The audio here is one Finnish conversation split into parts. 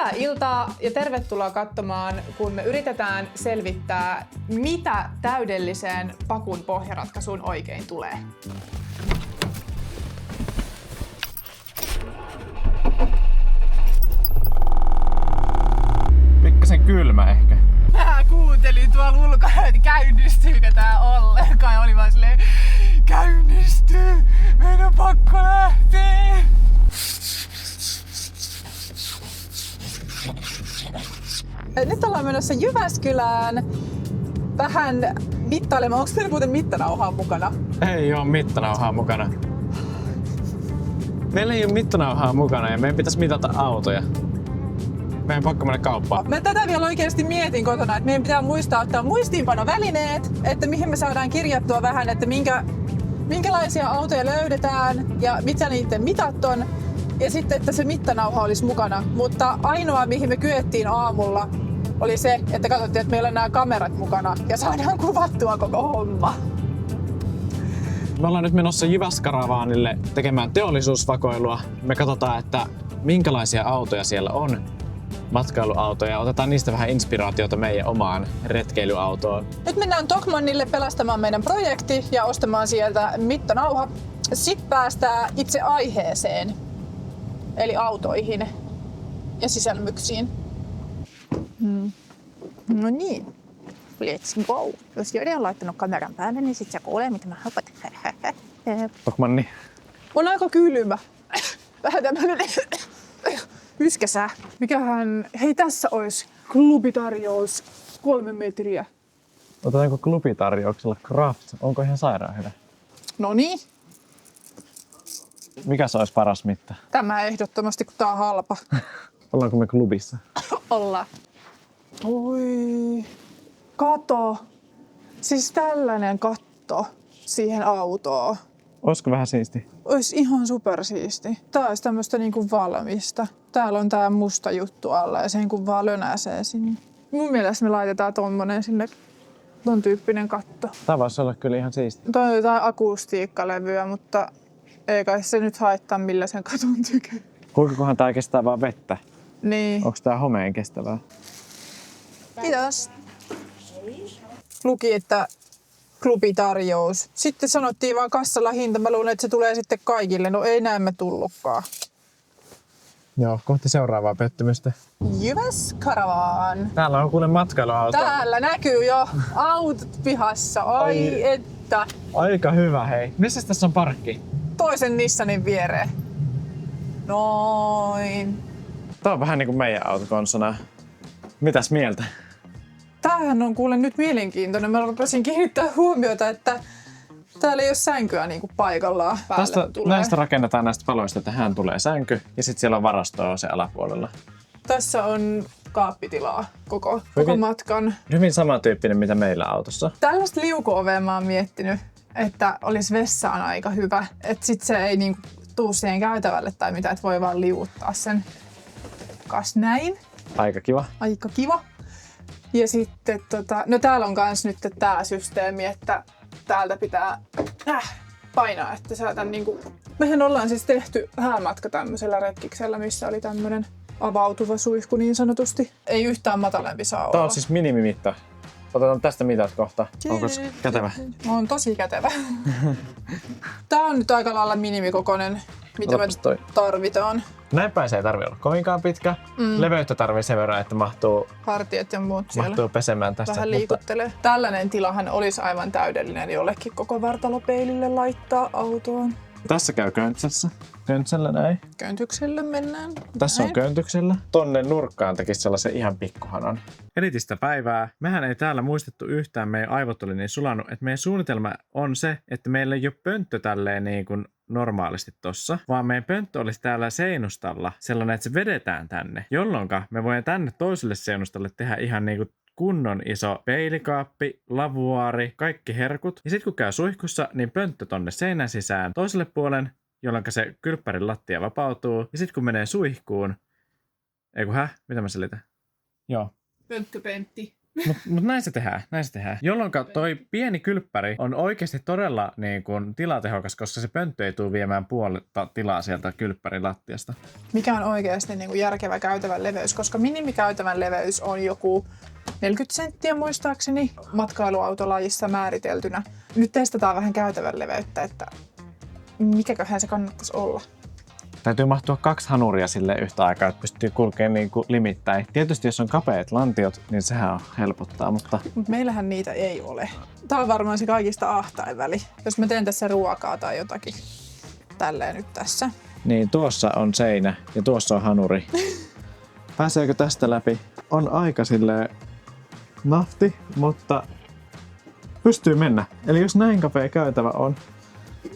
Hyvää iltaa ja tervetuloa katsomaan, kun me yritetään selvittää, mitä täydelliseen pakun pohjaratkaisuun oikein tulee. Pikkasen kylmä ehkä. Mä kuuntelin tuolla ulkona, että käynnistyykö tää ollenkaan. Ja oli vaan silleen, käynnistyy, meidän on pakko lähteä. Nyt ollaan menossa Jyväskylään vähän mittailemaan. Onko meillä muuten mittanauhaa mukana? Ei oo mittanauhaa mukana. Meillä ei oo mittanauhaa mukana ja meidän pitäisi mitata autoja. Meidän pakko mennä kauppaan. Mä tätä vielä oikeasti mietin kotona, että meidän pitää muistaa ottaa muistiinpanovälineet, että mihin me saadaan kirjattua vähän, että minkälaisia autoja löydetään ja mitä niiden mitat on. Ja sitten, että se mittanauha olisi mukana. Mutta ainoa, mihin me kyettiin aamulla, oli se, että katsottiin, että meillä on nämä kamerat mukana ja saadaan kuvattua koko homma. Me ollaan nyt menossa Jyväskaravaanille tekemään teollisuusvakoilua. Me katsotaan, että minkälaisia autoja siellä on, matkailuautoja. Otetaan niistä vähän inspiraatiota meidän omaan retkeilyautoon. Nyt mennään Tokmannille pelastamaan meidän projekti ja ostamaan sieltä mittanauha. Sitten päästään itse aiheeseen, eli autoihin ja sisälmyksiin. No niin, let's go. Jos Jode on laittanut kameran päälle, niin sit sä kuulee, mitä mä hapat. Tokmanni. On aika kylmä. Vähän tämmönen yskäsää. Mikähän, hei tässä olisi klubitarjous 3 metriä. Otetaanko klubitarjouksella Craft? Onko ihan sairaan hyvä? Noniin. Mikä se olisi paras mitta? Tämä ehdottomasti, kun tää on halpa. Ollaanko me klubissa? Ollaan. Oi, kato. Siis tällainen katto siihen autoon. Olisiko vähän siisti? Ois ihan supersiisti. Tää olisi tämmöstä niinku valmista. Täällä on tää musta juttu alla ja sen kun vaan lönäsee sinne. Mun mielestä me laitetaan tommonen sinne, ton tyyppinen katto. Tää voisi olla kyllä ihan siisti. Toi on jotain akustiikkalevyä, mutta ei kai se nyt haittaa millä sen katon tykö. Kuinkakohan tää kestää vaan vettä? Niin. Onko tää homeen kestävää? Kiitos. Luki, että klubitarjous. Sitten sanottiin vaan kassalla hinta. Mä luulen, että se tulee sitten kaikille. No ei näemme tullutkaan. Joo, kohti seuraavaa pettymystä. Jyväskaravaan. Täällä on kuule matkailuauto. Täällä näkyy jo autot pihassa. Ai että. Aika hyvä, hei. Missä tässä on parkki? Toisen Nissanin viereen. Noin. Tää on vähän niinku meidän autokonsona. Mitäs mieltä? Tämähän on kuule nyt mielenkiintoinen. Mä rupesin kiinnittää huomiota, että täällä ei ole sänkyä niinku paikallaan. Näistä rakennetaan näistä paloista, tähän tulee sänky ja sitten siellä on varastoa se alapuolella. Tässä on kaappitilaa koko matkan. Hyvin samantyyppinen mitä meillä autossa. Tällaista liukuovea mä oon miettinyt, että olisi vessaan aika hyvä. Että sit se ei niinku tuu siihen käytävälle tai mitä, että voi vaan liuuttaa sen kas näin. Aika kiva. Aika kiva. Ja sitten no täällä on kans nyt tää systeemi, että täältä pitää painaa, että saatan niinku. Mehän ollaan siis tehty häämatka tämmöisellä retkiksellä, missä oli tämmönen avautuva suihku niin sanotusti. Ei yhtään matalempi saa olla. Tää on siis minimimitta. Otetaan tästä mitat kohta. Onko kätevä? On tosi kätevä. Tää on nyt aika lailla minimikokoinen, mitä me tarvitaan. Näin päin se ei tarvitse olla kovinkaan pitkä. Leveyttä tarvii sen verran, että mahtuu hartiat ja muut siellä. Mahtuu pesemään tästä. Vähän liikuttelee. Mutta tällainen tilahan olisi aivan täydellinen jollekin koko vartalopeilille laittaa autoon. Tässä käy köntsässä. Köntsällä näin. Köntykselle mennään. Tässä on köntyksellä. Tonne nurkkaan tekisi sellaisen ihan pikkuhanan. Elitistä päivää. Mehän ei täällä muistettu yhtään, meidän aivot oli niin sulanut, että meidän suunnitelma on se, että meillä ei ole pönttö tälleen niin kuin normaalisti tossa, vaan meidän pönttö olisi täällä seinustalla sellainen, että se vedetään tänne, jolloin me voidaan tänne toiselle seinustalle tehdä ihan niin kuin kunnon iso peilikaappi, lavuaari, kaikki herkut. Ja sitten kun käy suihkussa, niin pönttö tonne seinän sisään toiselle puolen, jolloin se kylppärin lattia vapautuu. Ja sitten kun menee suihkuun, mitä mä selitän? Joo. Pönttöpentti. Mut näin se tehdään. Jolloin toi pieni kylppäri on oikeasti todella niin kuin tilatehokas, koska se pönttö ei tule viemään puoletta tilaa sieltä kylppärin lattiasta. Mikä on oikeasti niin kuin järkevä käytävän leveys, koska minimikäytävän leveys on joku 40 senttiä muistaakseni matkailuautolajissa määriteltynä. Nyt testataan vähän käytävän leveyttä, että mikäköhän se kannattaisi olla. Täytyy mahtua 2 hanuria sille yhtä aikaa, että pystyy kulkemaan niin kuin limittäin. Tietysti jos on kapeat lantiot, niin sehän helpottaa, mutta... Mutta meillähän niitä ei ole. Tää on varmaan se kaikista ahtain väli. Jos mä teen tässä ruokaa tai jotakin. Tälleen nyt tässä. Niin, tuossa on seinä ja tuossa on hanuri. Pääseekö tästä läpi? On aika silleen nafti, mutta pystyy mennä. Eli jos näin kapea käytävä on...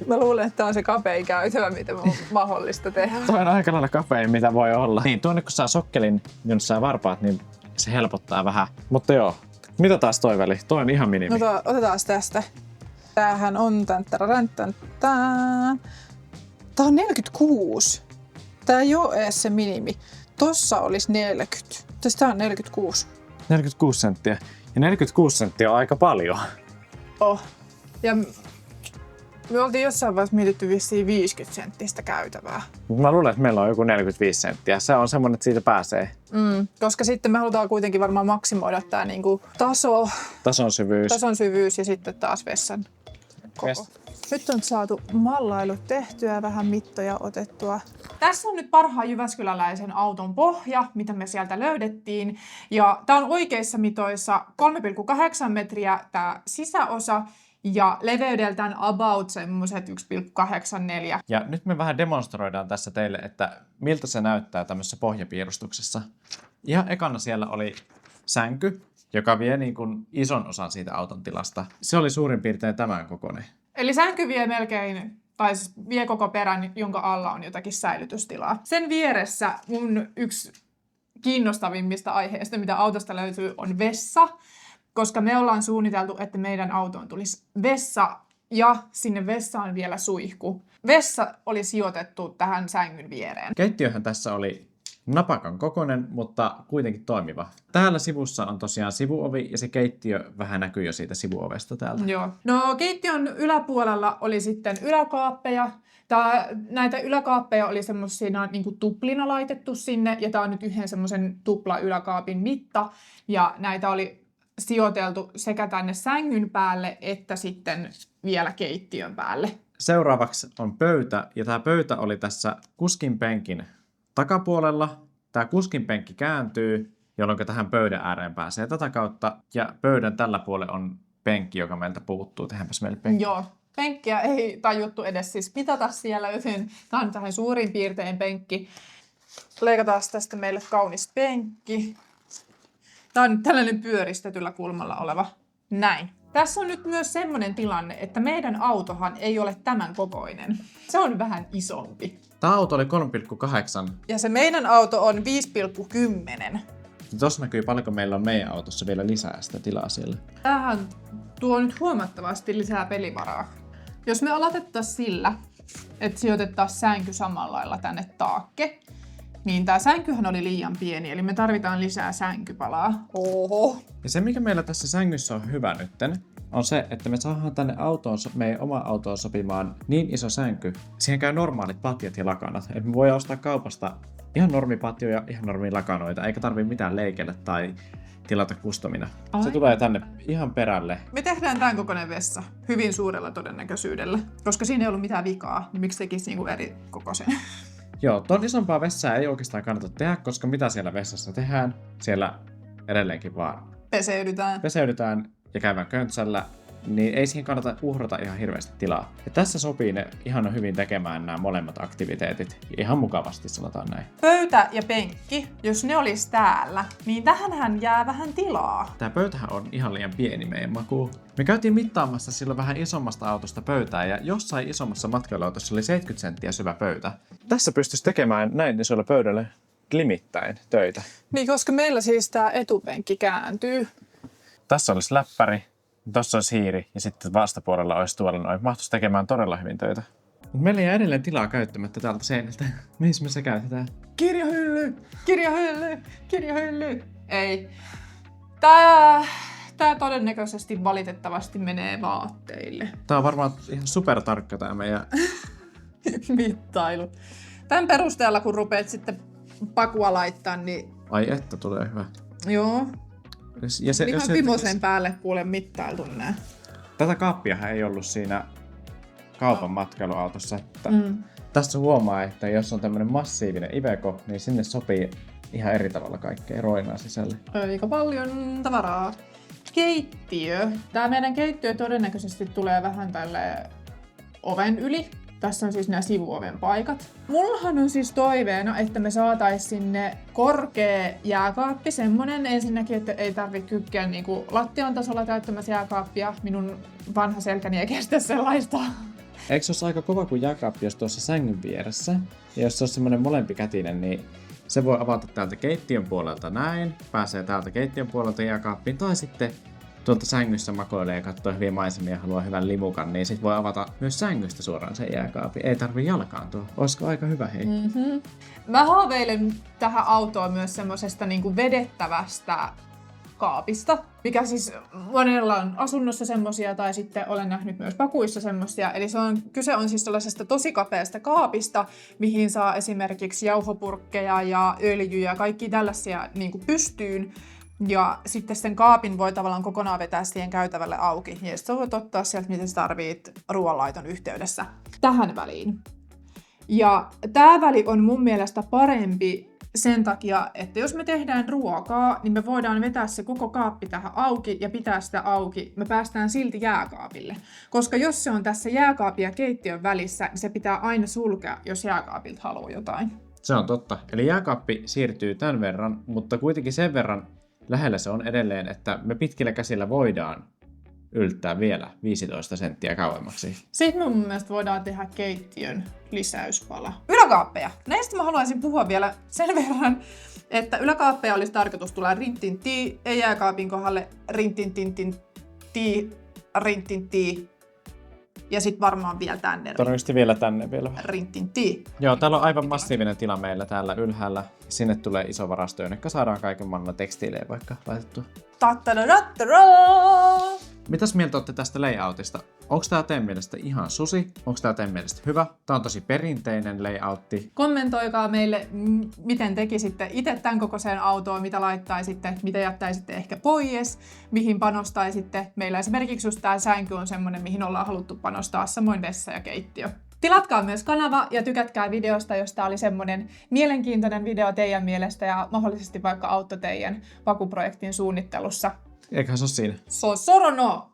Mä luulen, että tää on se kapein käytävä, mitä on mahdollista tehdä. Toi on aika lailla kapein, mitä voi olla. Niin, tuonne kun saa sokkelin, jonne saa varpaat, niin se helpottaa vähän. Mutta joo, mitä taas toi väli? Toi on ihan minimi. No otetaan tästä. Tämähän on Tää on 46. Tää ei oo edes se minimi. Tossa olisi 40. Tää on 46. 46 senttiä. Ja 46 senttiä on aika paljon. Oh. Ja me oltiin jossain vaiheessa mietitty vissiin 50 senttistä käytävää. Mä luulen, että meillä on joku 45 senttiä. Se on semmoinen, että siitä pääsee. Koska sitten me halutaan kuitenkin varmaan maksimoida tää niinku tason syvyys ja sitten taas vessan koko. Yes. Nyt on saatu mallailut tehtyä, vähän mittoja otettua. Tässä on nyt parhaan jyväskyläläisen auton pohja, mitä me sieltä löydettiin. Ja tää on oikeissa mitoissa 3,8 metriä tää sisäosa. Ja leveydeltään about semmoset 1,84. Ja nyt me vähän demonstroidaan tässä teille, että miltä se näyttää tämmöisessä pohjapiirustuksessa. Ihan ekana siellä oli sänky, joka vie niin kuin ison osan siitä auton tilasta. Se oli suurin piirtein tämän kokoinen. Eli sänky vie melkein, tai siis vie koko perän, jonka alla on jotakin säilytystilaa. Sen vieressä mun yksi kiinnostavimmista aiheista, mitä autosta löytyy, on vessa. Koska me ollaan suunniteltu, että meidän autoon tulisi vessa ja sinne vessaan vielä suihku. Vessa oli sijoitettu tähän sängyn viereen. Keittiöhän tässä oli napakan kokoinen, mutta kuitenkin toimiva. Täällä sivussa on tosiaan sivuovi ja se keittiö vähän näkyy jo siitä sivuovesta täältä. Joo. No keittiön yläpuolella oli sitten yläkaappeja. Näitä yläkaappeja oli semmoisina niin kuin tuplina laitettu sinne ja tää on nyt yhden semmoisen tupla yläkaapin mitta ja näitä oli sijoiteltu sekä tänne sängyn päälle että sitten vielä keittiön päälle. Seuraavaksi on pöytä, ja tämä pöytä oli tässä kuskinpenkin takapuolella. Tämä kuskinpenkki kääntyy, jolloin tähän pöydän ääreen pääsee tätä kautta, ja pöydän tällä puolella on penkki, joka meiltä puuttuu. Tehdäänpäs meille penkki. Joo, penkkiä ei tajuttu edes siis mitata siellä, joten tämä on tähän suurin piirtein penkki. Leikataan tästä meille kaunis penkki. Tämä on nyt tällainen pyöristetyllä kulmalla oleva. Näin. Tässä on nyt myös semmoinen tilanne, että meidän autohan ei ole tämän kokoinen. Se on vähän isompi. Tämä auto oli 3,8. Ja se meidän auto on 5,10. Tuossa näkyy paljonko meillä on meidän autossa vielä lisää sitä tilaa siellä. Tämähän tuo nyt huomattavasti lisää pelivaraa. Jos me aloitettaisiin sillä, että sijoitettaisiin sänky samalla lailla tänne taakke, niin tää sänkyhän oli liian pieni, eli me tarvitaan lisää sänkypalaa. Oho. Ja se, mikä meillä tässä sängyssä on hyvä nytten, on se, että me saadaan tänne meidän oma autoon sopimaan niin iso sänky. Siihen käy normaalit patjat ja lakanat. Et me voidaan ostaa kaupasta ihan normipatjoja ja ihan normilakanoita, eikä tarvii mitään leikellä tai tilata customina. Se tulee tänne ihan perälle. Me tehdään tämän kokoinen vessa hyvin suurella todennäköisyydellä, koska siinä ei ollut mitään vikaa, niin miksi tekisi niinku eri kokoisen? Joo, ton isompaa vessaa ei oikeastaan kannata tehdä, koska mitä siellä vessassa tehdään? Siellä edelleenkin vaan peseydytään ja käydään köntsällä, niin ei siihen kannata uhrata ihan hirveästi tilaa. Ja tässä sopii ne ihan hyvin tekemään nämä molemmat aktiviteetit. Ihan mukavasti, sanotaan näin. Pöytä ja penkki, jos ne olisi täällä, niin tähänhän jää vähän tilaa. Tää pöytähän on ihan liian pieni meidän makuun. Me käytiin mittaamassa silloin vähän isommasta autosta pöytää ja jossain isommassa matkailuautossa oli 70 senttiä syvä pöytä. Tässä pystyisi tekemään näin isolle pöydälle limittäin töitä. Niin, koska meillä siis tää etupenkki kääntyy. Tässä olisi läppäri, tossa olisi hiiri ja sitten vastapuolella olisi tuolla noin. Mahtuisi tekemään todella hyvin töitä. Mutta meillä jää edelleen tilaa käyttämättä täältä seinältä. Missä me se käytetään? Kirjahylly! Kirjahylly! Kirjahylly! Ei. Tää todennäköisesti valitettavasti menee vaatteille. Tää on varmaan ihan supertarkka tää meidän mittailu. Tämän perusteella, kun rupeat sitten pakua niin... Ai että, tulee hyvä. Joo. Ja se, ihan vimosen päälle kuulen mittailtu nää. Tätä kaappiahan ei ollut siinä kaupan matkailuautossa. Että tässä huomaa, että jos on tämmönen massiivinen Iveco, niin sinne sopii ihan eri tavalla kaikkea roinaa sisälle. Aika paljon tavaraa. Keittiö. Tää meidän keittiö todennäköisesti tulee vähän tälle oven yli. Tässä on siis nämä sivuoven paikat. Mullahan on siis toiveena, että me saatais sinne korkea jääkaappi, semmonen ensinnäkin, että ei tarvitse kykkiä niinku lattian tasolla täyttämässä jääkaappia. Minun vanha selkäni ei kestä sellaista. Eikö se olisi aika kova, kun jääkaappi olisi tuossa sängyn vieressä? Ja jos se olisi semmonen molempikätinen, niin se voi avata täältä keittiön puolelta näin, pääsee täältä keittiön puolelta jääkaappiin, tai sitten tuolta sängyssä makoilee ja katsoo hyviä maisemia ja haluaa hyvän limukan, niin sit voi avata myös sängystä suoraan sen jääkaapin. Ei tarvi jalkaantua. Olisiko aika hyvä, hei? Mm-hmm. Mä haaveilen tähän autoon myös semmosesta niinku vedettävästä kaapista, mikä siis monella on asunnossa semmosia tai sitten olen nähnyt myös pakuissa semmosia. Eli kyse on siis sellaisesta tosi kapeasta kaapista, mihin saa esimerkiksi jauhopurkkeja ja öljyjä ja kaikki tällaisia niinku pystyyn. Ja sitten sen kaapin voi tavallaan kokonaan vetää siihen käytävälle auki. Ja sitten voit ottaa sieltä, mitä sä tarvit ruoanlaiton yhteydessä tähän väliin. Ja tää väli on mun mielestä parempi sen takia, että jos me tehdään ruokaa, niin me voidaan vetää se koko kaappi tähän auki ja pitää sitä auki. Me päästään silti jääkaapille. Koska jos se on tässä jääkaapin ja keittiön välissä, niin se pitää aina sulkea, jos jääkaapilta haluaa jotain. Se on totta. Eli jääkaappi siirtyy tämän verran, mutta kuitenkin sen verran lähellä se on edelleen, että me pitkillä käsillä voidaan yltää vielä 15 senttiä kauemmaksi. Sitten mun mielestä voidaan tehdä keittiön lisäyspala. Yläkaappeja. Näistä mä haluaisin puhua vielä sen verran, että yläkaappeja olisi tarkoitus tulla rintintii, ei jääkaapin kohdalle rintintii. Ja sit varmaan vielä tänne. Todennäköisesti vielä tänne vielä. Rintintii. Joo, täällä on aivan massiivinen tila meillä täällä ylhäällä. Sinne tulee iso varasto, jonne saadaan kaiken maailman tekstiilejä vaikka laitettua. Mitäs mieltä olette tästä layoutista? Onko tää teidän mielestä ihan susi? Onko tää teidän mielestä hyvä? Tää on tosi perinteinen layoutti. Kommentoikaa meille, miten tekisitte itse tämän kokoiseen autoon, mitä laittaisitte, mitä jättäisitte ehkä pois, mihin panostaisitte. Meillä esimerkiksi just tää sänky on semmonen, mihin ollaan haluttu panostaa, samoin vessa ja keittiö. Tilatkaa myös kanava ja tykätkää videosta, jos tää oli semmonen mielenkiintoinen video teidän mielestä ja mahdollisesti vaikka auttoi teidän pakuprojektin suunnittelussa. Eiköhän se ole siinä. Sorono!